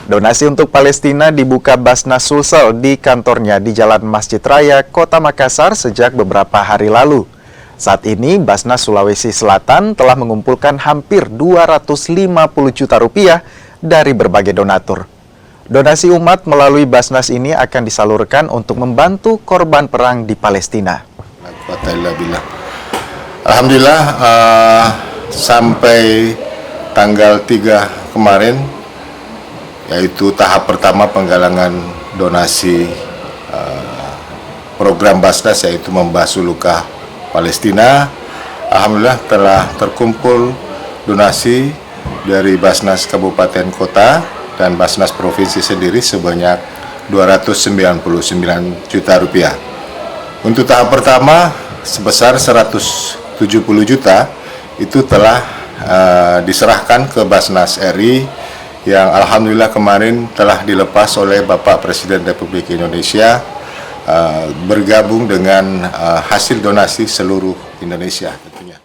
Donasi untuk Palestina dibuka Baznas Sulsel di kantornya di Jalan Masjid Raya, Kota Makassar sejak beberapa hari lalu. Saat ini, Baznas Sulawesi Selatan telah mengumpulkan hampir 250 juta rupiah dari berbagai donatur. Donasi umat melalui Baznas ini akan disalurkan untuk membantu korban perang di Palestina. Alhamdulillah, sampai tanggal 3 kemarin, yaitu tahap pertama penggalangan donasi program Baznas, yaitu membantu Palestina. Alhamdulillah telah terkumpul donasi dari Baznas Kabupaten Kota dan Baznas Provinsi sendiri sebanyak 299 juta rupiah. Untuk tahap pertama sebesar 170 juta itu telah diserahkan ke Baznas RI yang alhamdulillah kemarin telah dilepas oleh Bapak Presiden Republik Indonesia bergabung dengan hasil donasi seluruh Indonesia tentunya.